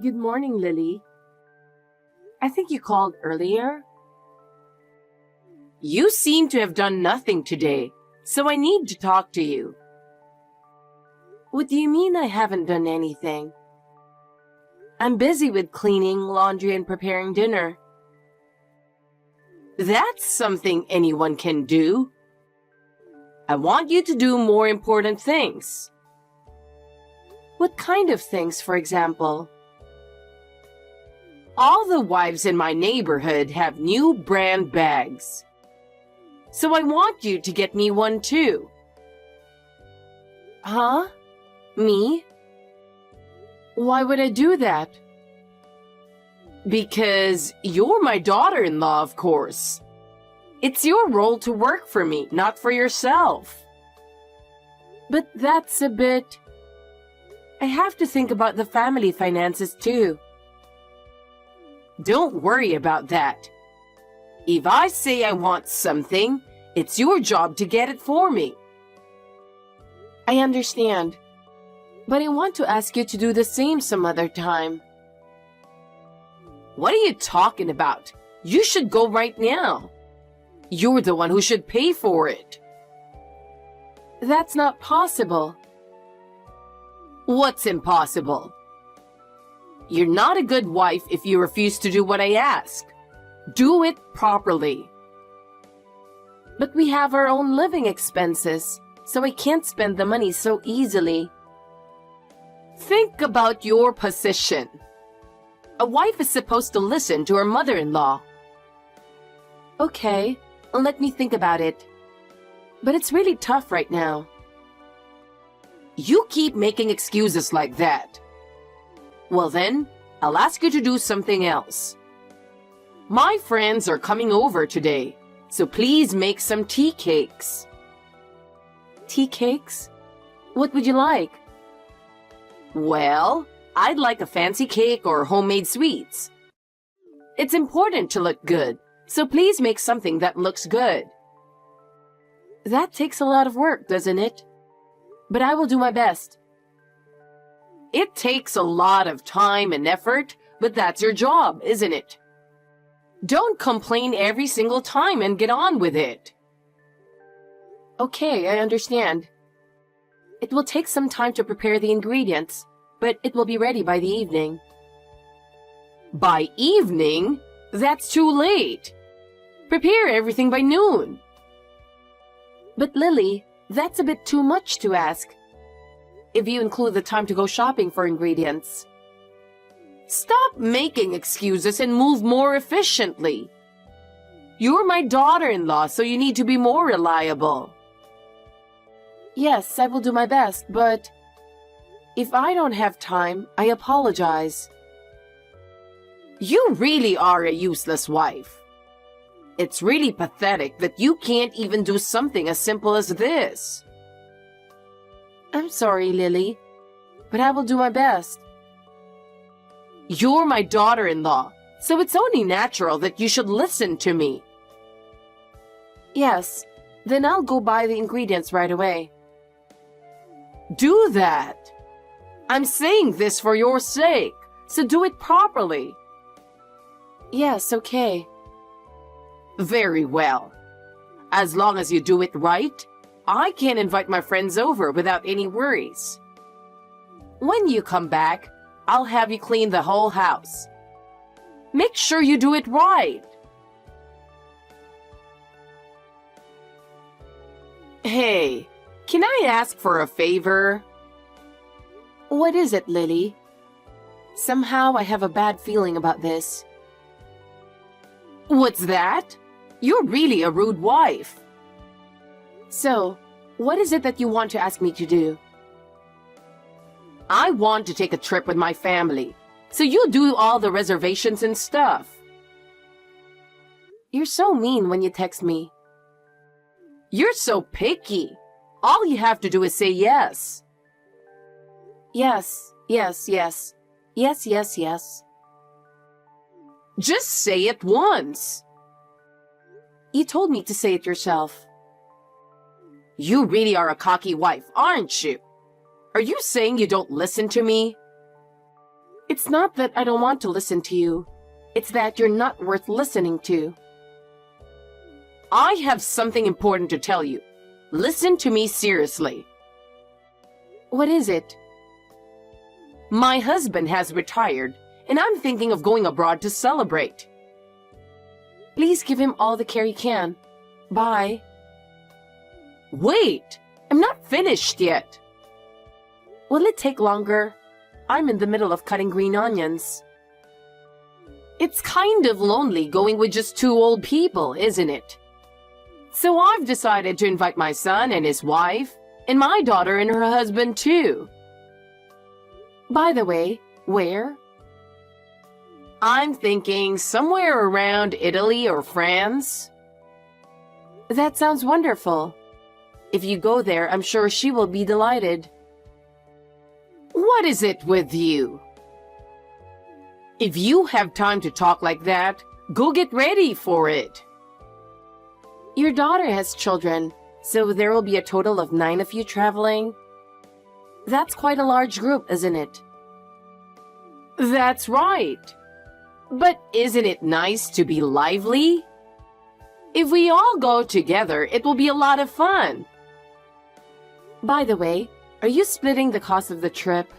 Good morning, Lily. I think you called earlier. You seem to have done nothing today, so I need to talk to you. What do you mean I haven't done anything? I'm busy with cleaning, laundry, and preparing dinner. That's something anyone can do. I want you to do more important things. What kind of things, for example? All the wives in my neighborhood have new brand bags. So I want you to get me one too. Huh? Me? Why would I do that? Because you're my daughter-in-law, of course. It's your role to work for me, not for yourself. But that's a bit... I have to think about the family finances too. Don't worry about that. If I say I want something, it's your job to get it for me. I understand. But I want to ask you to do the same some other time. What are you talking about? You should go right now. You're the one who should pay for it. That's not possible. What's impossible? You're not a good wife if you refuse to do what I ask. Do it properly. But we have our own living expenses, so I can't spend the money so easily. Think about your position. A wife is supposed to listen to her mother-in-law. Okay, let me think about it. But it's really tough right now. You keep making excuses like that. Well then, I'll ask you to do something else. My friends are coming over today, so please make some tea cakes. Tea cakes? What would you like? Well, I'd like a fancy cake or homemade sweets. It's important to look good, so please make something that looks good. That takes a lot of work, doesn't it? But I will do my best. It takes a lot of time and effort, but that's your job, isn't it? Don't complain every single time and get on with it. Okay, I understand. It will take some time to prepare the ingredients, but it will be ready by the evening. By evening? That's too late. Prepare everything by noon. But Lily, that's a bit too much to ask. If you include the time to go shopping for ingredients. Stop making excuses and move more efficiently. You're my daughter-in-law, so you need to be more reliable. Yes, I will do my best, but if I don't have time, I apologize. You really are a useless wife. It's really pathetic that you can't even do something as simple as this. I'm sorry, Lily, but I will do my best. You're my daughter-in-law, so it's only natural that you should listen to me. Yes, then I'll go buy the ingredients right away. Do that. I'm saying this for your sake, so do it properly. Yes, okay. Very well. As long as you do it right, I can invite my friends over without any worries. When you come back, I'll have you clean the whole house. Make sure you do it right. Hey, can I ask for a favor? What is it, Lily? Somehow I have a bad feeling about this. What's that? You're really a rude wife. So, what is it that you want to ask me to do? I want to take a trip with my family, so you do all the reservations and stuff. You're so mean when you text me. You're so picky. All you have to do is say yes. Yes, yes, yes. Yes, yes, yes. Just say it once. You told me to say it yourself. You really are a cocky wife, aren't you? Are you saying you don't listen to me? It's not that I don't want to listen to you. It's that you're not worth listening to. I have something important to tell you. Listen to me seriously. What is it? My husband has retired, and I'm thinking of going abroad to celebrate. Please give him all the care you can. Bye. Wait! I'm not finished yet. Will it take longer? I'm in the middle of cutting green onions. It's kind of lonely going with just two old people, isn't it? So I've decided to invite my son and his wife, and my daughter and her husband too. By the way, where? I'm thinking somewhere around Italy or France. That sounds wonderful. If you go there, I'm sure she will be delighted. What is it with you? If you have time to talk like that, go get ready for it. Your daughter has children, so there will be a total of 9 of you traveling. That's quite a large group, isn't it? That's right. But isn't it nice to be lively? If we all go together, it will be a lot of fun. By the way, are you splitting the cost of the trip?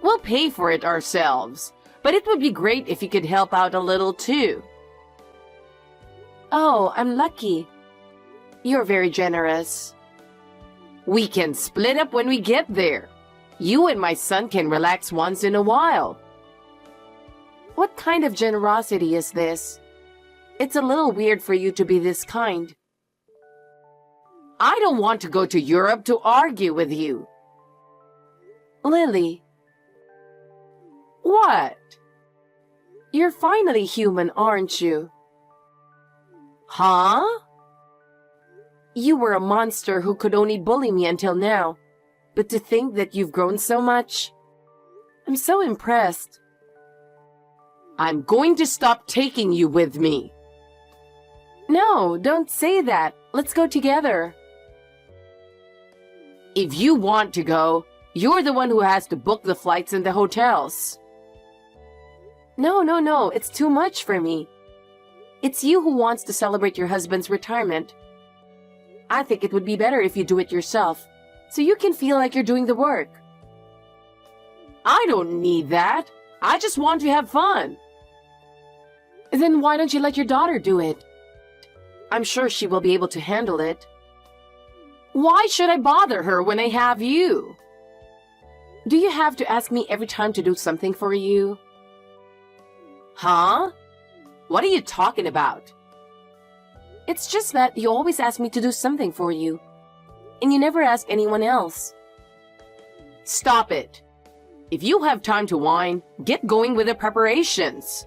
We'll pay for it ourselves, but it would be great if you could help out a little too. Oh, I'm lucky. You're very generous. We can split up when we get there. You and my son can relax once in a while. What kind of generosity is this? It's a little weird for you to be this kind. I don't want to go to Europe to argue with you. Lily. What? You're finally human, aren't you? Huh? You were a monster who could only bully me until now. But to think that you've grown so much, I'm so impressed. I'm going to stop taking you with me. No, don't say that. Let's go together. If you want to go, you're the one who has to book the flights and the hotels. No, it's too much for me. It's you who wants to celebrate your husband's retirement. I think it would be better if you do it yourself, so you can feel like you're doing the work. I don't need that. I just want to have fun. Then why don't you let your daughter do it? I'm sure she will be able to handle it. Why should I bother her when I have you? Do you have to ask me every time to do something for you? Huh? What are you talking about? It's just that you always ask me to do something for you, and you never ask anyone else. Stop it. If you have time to whine, get going with the preparations.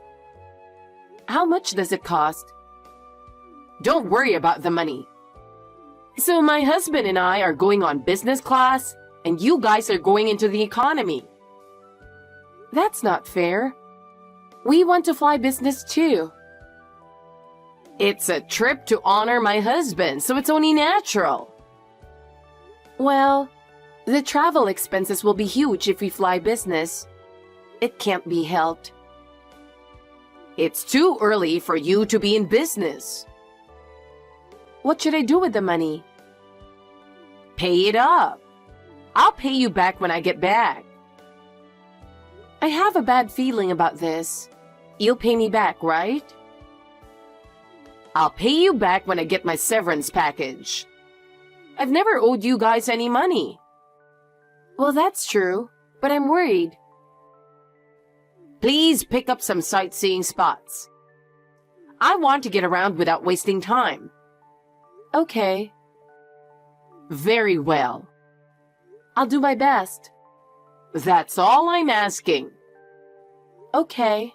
How much does it cost? Don't worry about the money. So my husband and I are going on business class, and you guys are going into the economy. That's not fair. We want to fly business too. It's a trip to honor my husband, so it's only natural. Well, the travel expenses will be huge if we fly business. It can't be helped. It's too early for you to be in business. What should I do with the money? Pay it up. I'll pay you back when I get back. I have a bad feeling about this. You'll pay me back, right? I'll pay you back when I get my severance package. I've never owed you guys any money. Well, that's true, but I'm worried. Please pick up some sightseeing spots. I want to get around without wasting time. Okay. Very well. I'll do my best. That's all I'm asking. Okay.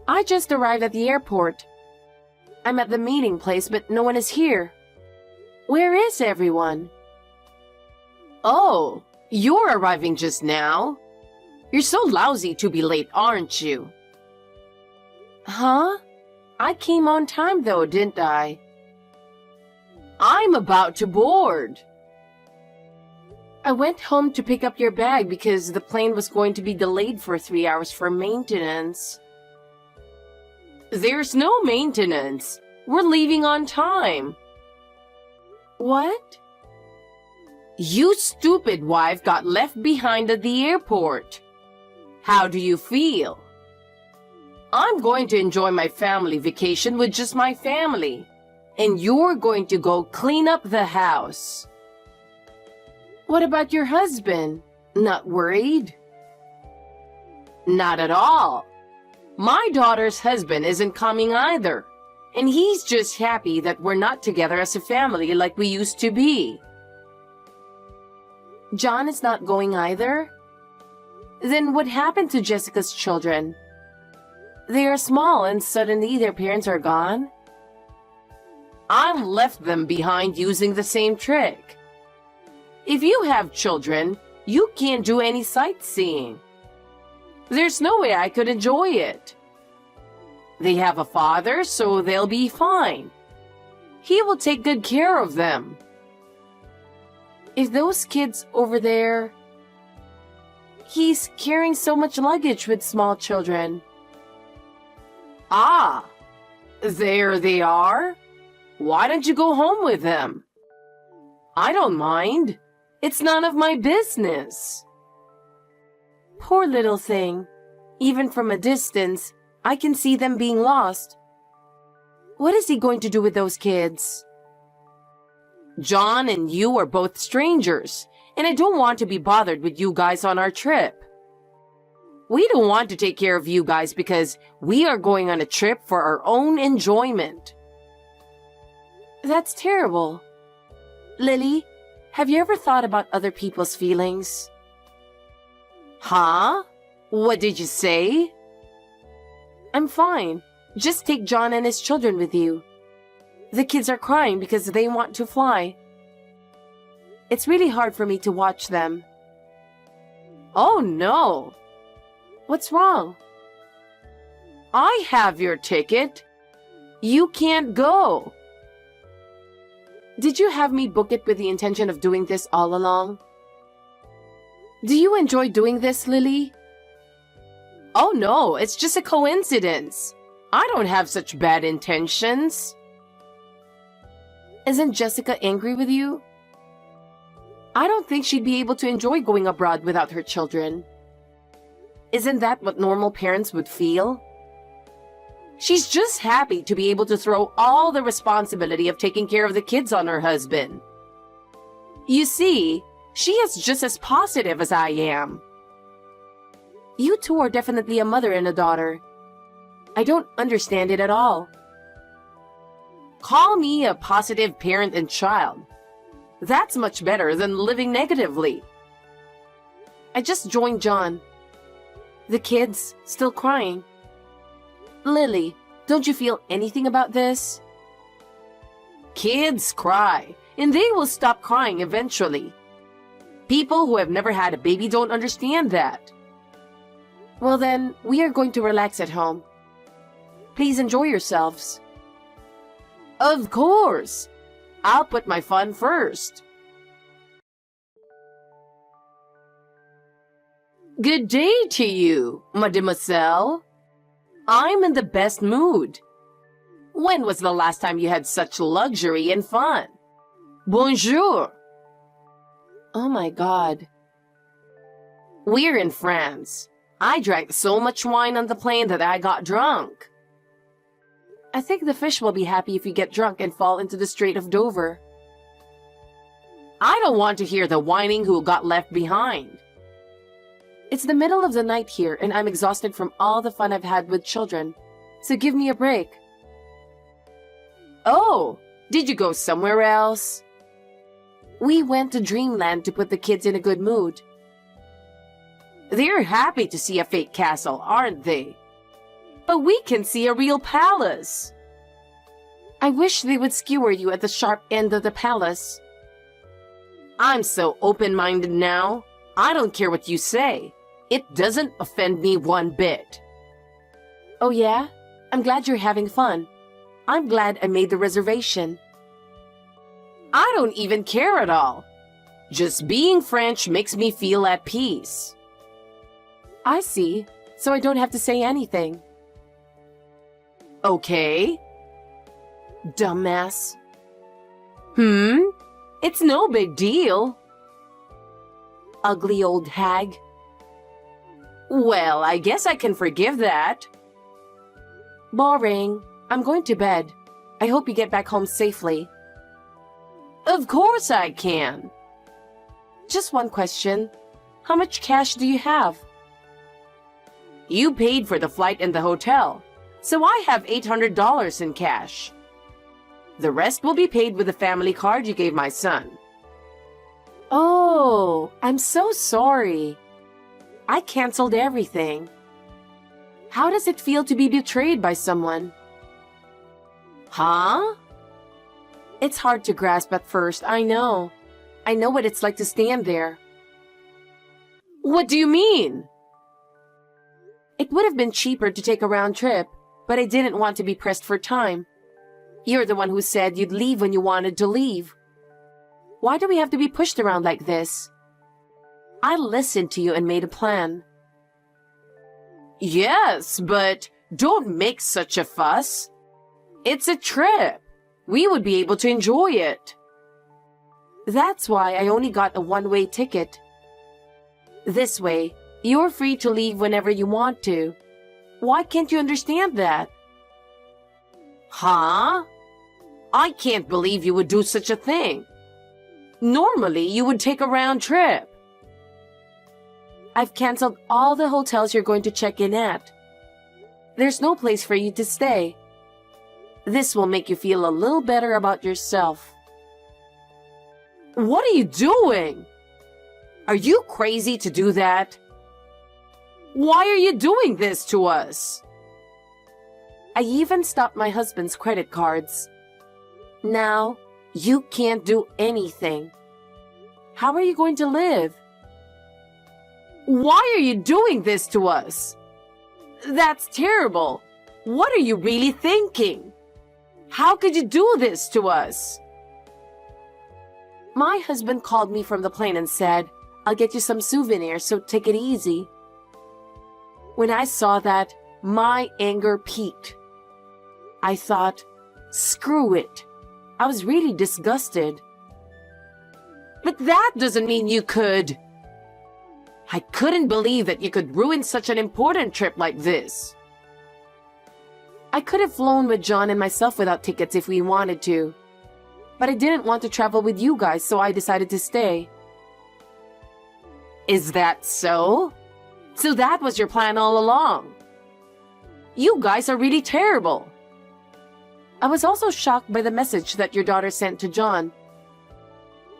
I just arrived at the airport. I'm at the meeting place, but no one is here. Where is everyone? Oh, you're arriving just now? You're so lousy to be late, aren't you? Huh? I came on time though, didn't I? I'm about to board. I went home to pick up your bag because the plane was going to be delayed for 3 hours for maintenance. There's no maintenance. We're leaving on time. What? You stupid wife got left behind at the airport. How do you feel? I'm going to enjoy my family vacation with just my family, and you're going to go clean up the house. What about your husband? Not worried? Not at all. My daughter's husband isn't coming either, and he's just happy that we're not together as a family like we used to be. John is not going either? Then what happened to Jessica's children? They are small and suddenly their parents are gone? I left them behind using the same trick. If you have children, you can't do any sightseeing. There's no way I could enjoy it. They have a father, so they'll be fine. He will take good care of them. If those kids over there... He's carrying so much luggage with small children. Ah, there they are. Why don't you go home with them? I don't mind. It's none of my business. Poor little thing. Even from a distance, I can see them being lost. What is he going to do with those kids? John and you are both strangers, and I don't want to be bothered with you guys on our trip. We don't want to take care of you guys because we are going on a trip for our own enjoyment. That's terrible. Lily, have you ever thought about other people's feelings? Huh? What did you say? I'm fine. Just take John and his children with you. The kids are crying because they want to fly. It's really hard for me to watch them. Oh no! What's wrong? I have your ticket. You can't go. Did you have me book it with the intention of doing this all along? Do you enjoy doing this, Lily? Oh no, it's just a coincidence. I don't have such bad intentions. Isn't Jessica angry with you? I don't think she'd be able to enjoy going abroad without her children. Isn't that what normal parents would feel? She's just happy to be able to throw all the responsibility of taking care of the kids on her husband. You see, she is just as positive as I am. You two are definitely a mother and a daughter. I don't understand it at all. Call me a positive parent and child. That's much better than living negatively. I just joined John. The kids still crying. Lily, don't you feel anything about this? Kids cry, and they will stop crying eventually. People who have never had a baby don't understand that. Well then, we are going to relax at home. Please enjoy yourselves. Of course! I'll put my fun first. Good day to you, mademoiselle. I'm in the best mood. When was the last time you had such luxury and fun? Bonjour. Oh my God. We're in France. I drank so much wine on the plane that I got drunk. I think the fish will be happy if you get drunk and fall into the Strait of Dover. I don't want to hear the whining who got left behind. It's the middle of the night here and I'm exhausted from all the fun I've had with children, so give me a break. Oh, did you go somewhere else? We went to Dreamland to put the kids in a good mood. They're happy to see a fake castle, aren't they? But we can see a real palace. I wish they would skewer you at the sharp end of the palace. I'm so open-minded now. I don't care what you say. It doesn't offend me one bit. Oh yeah? I'm glad you're having fun. I'm glad I made the reservation. I don't even care at all. Just being French makes me feel at peace. I see, so I don't have to say anything. Okay. Dumbass. It's no big deal. Ugly old hag. Well, I guess I can forgive that. Boring. I'm going to bed. I hope you get back home safely. Of course I can. Just one question. How much cash do you have? You paid for the flight and the hotel, so I have $800 in cash. The rest will be paid with the family card you gave my son. Oh, I'm so sorry. I canceled everything. How does it feel to be betrayed by someone? Huh? It's hard to grasp at first, I know. I know what it's like to stand there. What do you mean? It would have been cheaper to take a round trip, but I didn't want to be pressed for time. You're the one who said you'd leave when you wanted to leave. Why do we have to be pushed around like this? I listened to you and made a plan. Yes, but don't make such a fuss. It's a trip. We would be able to enjoy it. That's why I only got a one-way ticket. This way, you're free to leave whenever you want to. Why can't you understand that? Huh? I can't believe you would do such a thing. Normally, you would take a round trip. I've canceled all the hotels you're going to check in at. There's no place for you to stay. This will make you feel a little better about yourself. What are you doing? Are you crazy to do that? Why are you doing this to us? I even stopped my husband's credit cards. Now, you can't do anything. How are you going to live? Why are you doing this to us? That's terrible. What are you really thinking? How could you do this to us? My husband called me from the plane and said, I'll get you some souvenirs, so take it easy. When I saw that, my anger peaked. I thought, screw it. I was really disgusted. But that doesn't mean you could. I couldn't believe that you could ruin such an important trip like this. I could have flown with John and myself without tickets if we wanted to. But I didn't want to travel with you guys, so I decided to stay. Is that so? So that was your plan all along? You guys are really terrible. I was also shocked by the message that your daughter sent to John.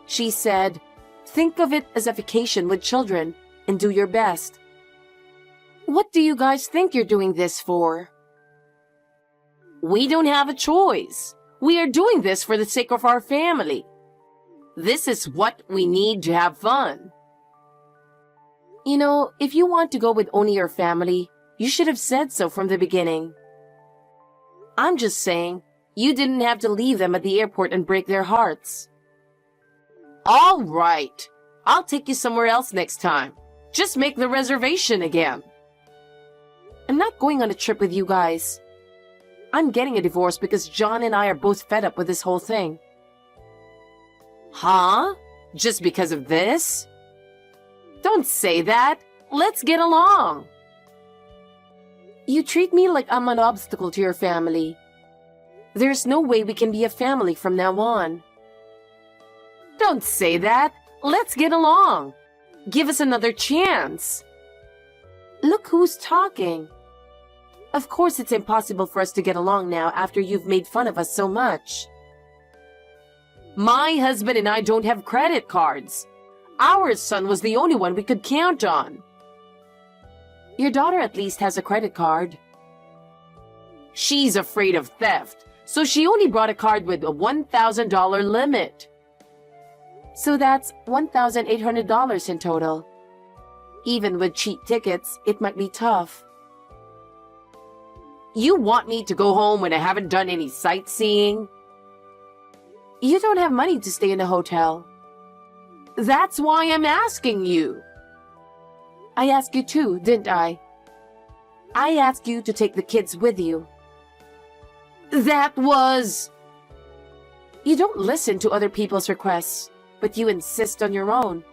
She said, think of it as a vacation with children and do your best. What do you guys think you're doing this for? We don't have a choice. We are doing this for the sake of our family. This is what we need to have fun. You know, if you want to go with only your family, you should have said so from the beginning. I'm just saying, you didn't have to leave them at the airport and break their hearts. All right. I'll take you somewhere else next time. Just make the reservation again. I'm not going on a trip with you guys. I'm getting a divorce because John and I are both fed up with this whole thing. Huh? Just because of this? Don't say that. Let's get along. You treat me like I'm an obstacle to your family. There's no way we can be a family from now on. Don't say that. Let's get along. Give us another chance. Look who's talking. Of course it's impossible for us to get along now after you've made fun of us so much. My husband and I don't have credit cards. Our son was the only one we could count on. Your daughter at least has a credit card. She's afraid of theft, so she only brought a card with a $1,000 limit. So that's $1,800 in total. Even with cheap tickets, it might be tough. You want me to go home when I haven't done any sightseeing? You don't have money to stay in a hotel. That's why I'm asking you. I asked you too, didn't I? I asked you to take the kids with you. That was... You don't listen to other people's requests, but you insist on your own.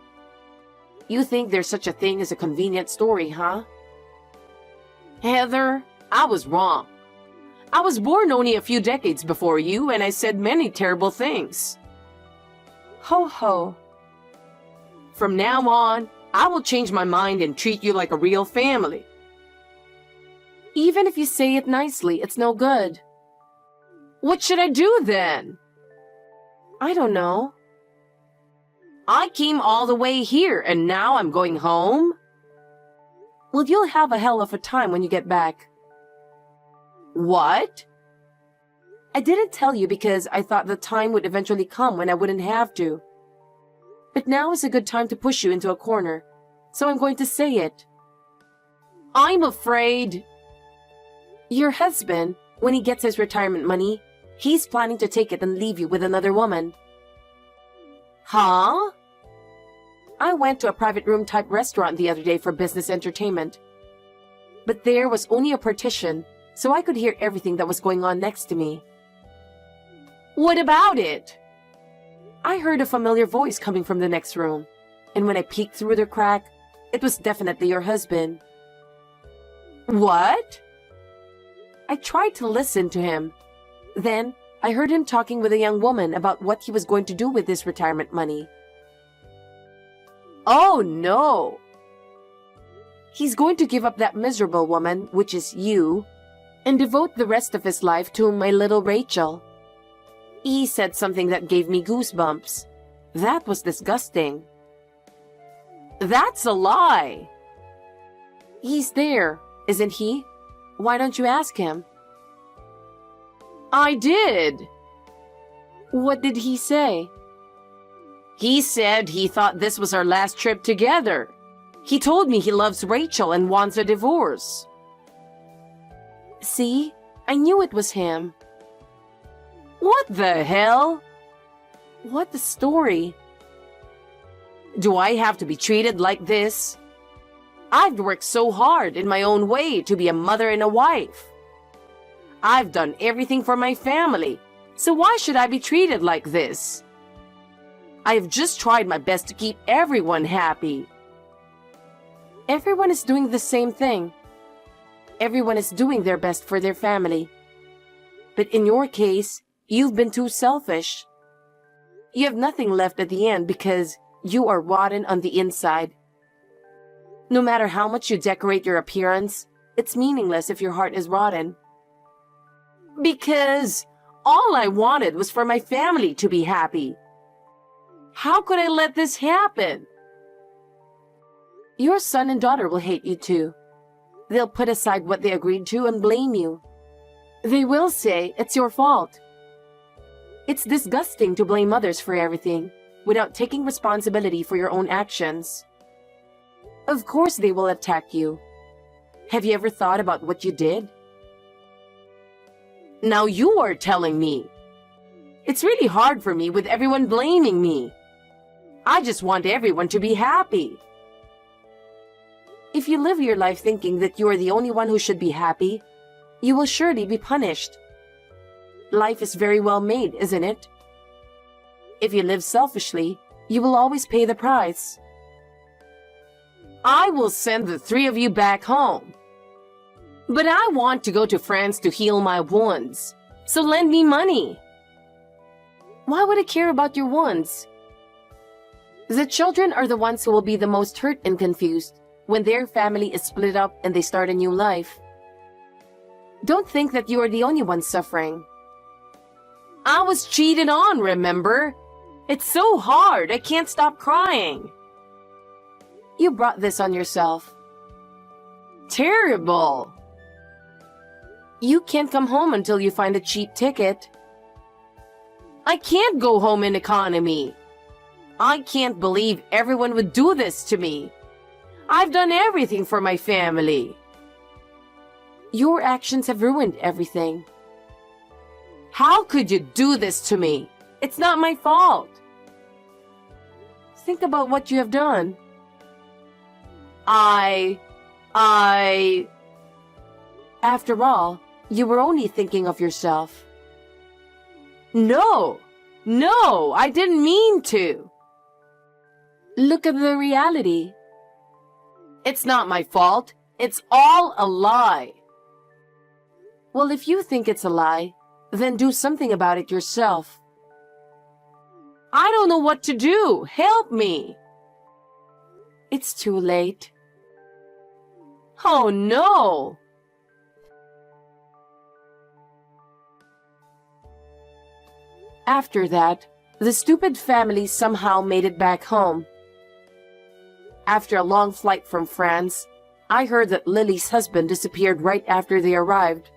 You think there's such a thing as a convenient story, huh? Heather, I was wrong. I was born only a few decades before you, and I said many terrible things. Ho ho. From now on, I will change my mind and treat you like a real family. Even if you say it nicely, it's no good. What should I do then? I don't know. I came all the way here and now I'm going home? Well, you'll have a hell of a time when you get back. What? I didn't tell you because I thought the time would eventually come when I wouldn't have to. But now is a good time to push you into a corner, so I'm going to say it. I'm afraid... Your husband, when he gets his retirement money, he's planning to take it and leave you with another woman. Huh? I went to a private room type restaurant the other day for business entertainment. But there was only a partition, so I could hear everything that was going on next to me. What about it? I heard a familiar voice coming from the next room, and when I peeked through the crack, it was definitely your husband. What? I tried to listen to him. Then, I heard him talking with a young woman about what he was going to do with his retirement money. Oh no! He's going to give up that miserable woman, which is you, and devote the rest of his life to my little Rachel. He said something that gave me goosebumps. That was disgusting. That's a lie! He's there, isn't he? Why don't you ask him? I did. What did he say? He said he thought this was our last trip together. He told me he loves Rachel and wants a divorce. See? I knew it was him. What the hell? What the story? Do I have to be treated like this? I've worked so hard in my own way to be a mother and a wife. I've done everything for my family, so why should I be treated like this? I have just tried my best to keep everyone happy. Everyone is doing the same thing. Everyone is doing their best for their family. But in your case, you've been too selfish. You have nothing left at the end because you are rotten on the inside. No matter how much you decorate your appearance, it's meaningless if your heart is rotten. Because all I wanted was for my family to be happy. How could I let this happen? Your son and daughter will hate you too. They'll put aside what they agreed to and blame you. They will say it's your fault. It's disgusting to blame others for everything without taking responsibility for your own actions. Of course they will attack you. Have you ever thought about what you did? Now you are telling me. It's really hard for me with everyone blaming me. I just want everyone to be happy. If you live your life thinking that you are the only one who should be happy, you will surely be punished. Life is very well made, isn't it? If you live selfishly, you will always pay the price. I will send the three of you back home. But I want to go to France to heal my wounds, so lend me money. Why would I care about your wounds? The children are the ones who will be the most hurt and confused when their family is split up and they start a new life. Don't think that you are the only one suffering. I was cheated on, remember? It's so hard, I can't stop crying. You brought this on yourself. Terrible. You can't come home until you find a cheap ticket. I can't go home in economy. I can't believe everyone would do this to me. I've done everything for my family. Your actions have ruined everything. How could you do this to me? It's not my fault. Think about what you have done. I... After all, you were only thinking of yourself. No, I didn't mean to. Look at the reality. It's not my fault. It's all a lie. Well, if you think it's a lie, then do something about it yourself. I don't know what to do. Help me. It's too late. Oh no! After that, the stupid family somehow made it back home. After a long flight from France, I heard that Lily's husband disappeared right after they arrived.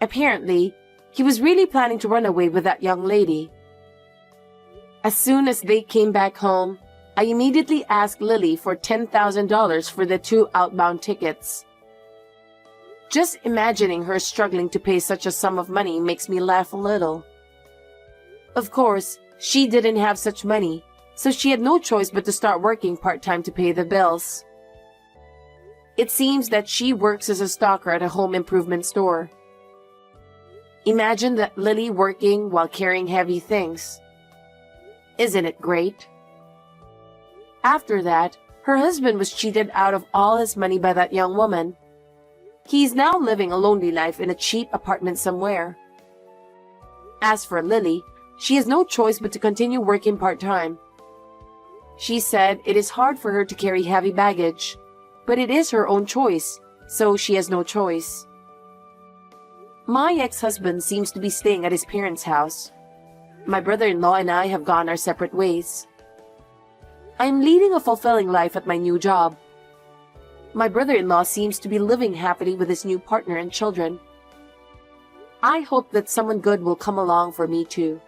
Apparently, he was really planning to run away with that young lady. As soon as they came back home, I immediately asked Lily for $10,000 for the 2 outbound tickets. Just imagining her struggling to pay such a sum of money makes me laugh a little. Of course, she didn't have such money, so she had no choice but to start working part-time to pay the bills. It seems that she works as a stalker at a home improvement store. Imagine that Lily working while carrying heavy things. Isn't it great? After that, her husband was cheated out of all his money by that young woman. He is now living a lonely life in a cheap apartment somewhere. As for Lily, she has no choice but to continue working part-time. She said it is hard for her to carry heavy baggage, but it is her own choice, so she has no choice. My ex-husband seems to be staying at his parents' house. My brother-in-law and I have gone our separate ways. I am leading a fulfilling life at my new job. My brother-in-law seems to be living happily with his new partner and children. I hope that someone good will come along for me too.